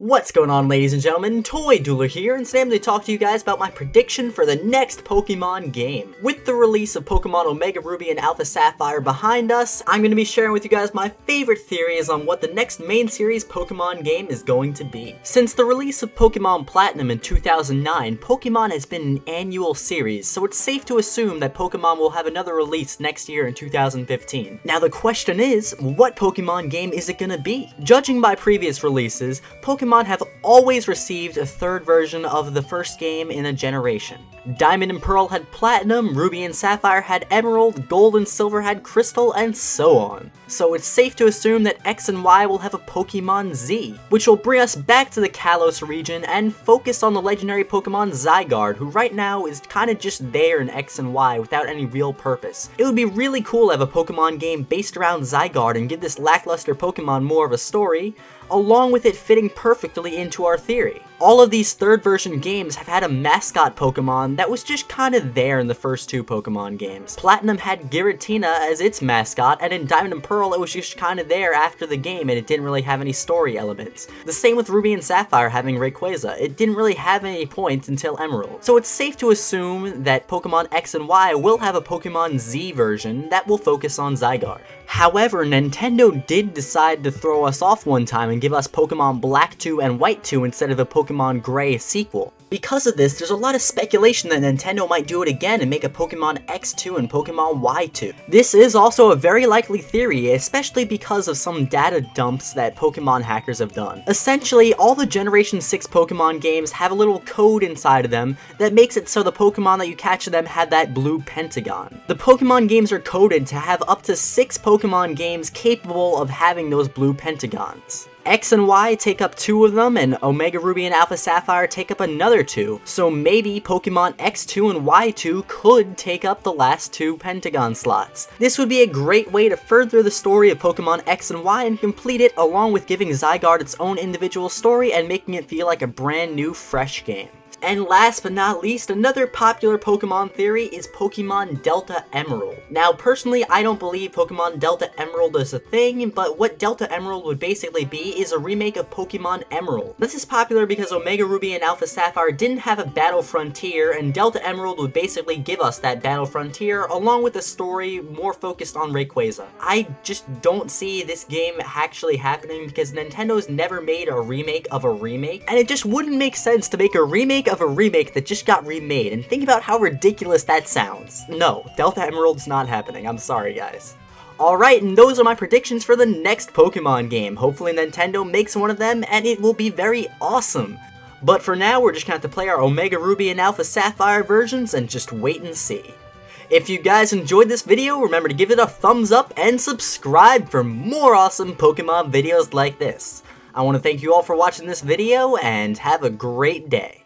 What's going on, ladies and gentlemen? Toy Dueler here, and today I'm going to talk to you guys about my prediction for the next Pokemon game. With the release of Pokemon Omega Ruby and Alpha Sapphire behind us, I'm going to be sharing with you guys my favorite theories on what the next main series Pokemon game is going to be. Since the release of Pokemon Platinum in 2009, Pokemon has been an annual series, so it's safe to assume that Pokemon will have another release next year in 2015. Now the question is, what Pokemon game is it going to be? Judging by previous releases, Pokemon have always received a third version of the first game in a generation. Diamond and Pearl had Platinum, Ruby and Sapphire had Emerald, Gold and Silver had Crystal, and so on. So it's safe to assume that X and Y will have a Pokemon Z, which will bring us back to the Kalos region and focus on the legendary Pokemon Zygarde, who right now is kinda just there in X and Y without any real purpose. It would be really cool to have a Pokemon game based around Zygarde and give this lackluster Pokemon more of a story, along with it fitting perfectly into our theory. All of these third version games have had a mascot Pokemon that was just kinda there in the first two Pokemon games. Platinum had Giratina as its mascot, and in Diamond and Pearl it was just kinda there after the game and it didn't really have any story elements. The same with Ruby and Sapphire having Rayquaza, it didn't really have any points until Emerald. So it's safe to assume that Pokemon X and Y will have a Pokemon Z version that will focus on Zygarde. However, Nintendo did decide to throw us off one time and give us Pokemon Black 2 and White 2 instead of a Pokemon Gray sequel. Because of this, there's a lot of speculation that Nintendo might do it again and make a Pokemon X2 and Pokemon Y2. This is also a very likely theory, especially because of some data dumps that Pokemon hackers have done. Essentially, all the Generation 6 Pokemon games have a little code inside of them that makes it so the Pokemon that you catch in them have that blue pentagon. The Pokemon games are coded to have up to 6 Pokemon games capable of having those blue pentagons. X and Y take up 2 of them, and Omega Ruby and Alpha Sapphire take up another 2, so maybe Pokemon X2 and Y2 could take up the last 2 Pentagon slots. This would be a great way to further the story of Pokemon X and Y and complete it, along with giving Zygarde its own individual story and making it feel like a brand new, fresh game. And last but not least, another popular Pokemon theory is Pokemon Delta Emerald. Now, personally, I don't believe Pokemon Delta Emerald is a thing, but what Delta Emerald would basically be is a remake of Pokemon Emerald. This is popular because Omega Ruby and Alpha Sapphire didn't have a Battle Frontier, and Delta Emerald would basically give us that Battle Frontier, along with a story more focused on Rayquaza. I just don't see this game actually happening because Nintendo's never made a remake of a remake, and it just wouldn't make sense to make a remake of a remake that just got remade, and think about how ridiculous that sounds. No, Delta Emerald's not happening, I'm sorry guys. Alright, and those are my predictions for the next Pokemon game. Hopefully Nintendo makes one of them, and it will be very awesome. But for now, we're just gonna have to play our Omega Ruby and Alpha Sapphire versions and just wait and see. If you guys enjoyed this video, remember to give it a thumbs up and subscribe for more awesome Pokemon videos like this. I want to thank you all for watching this video, and have a great day.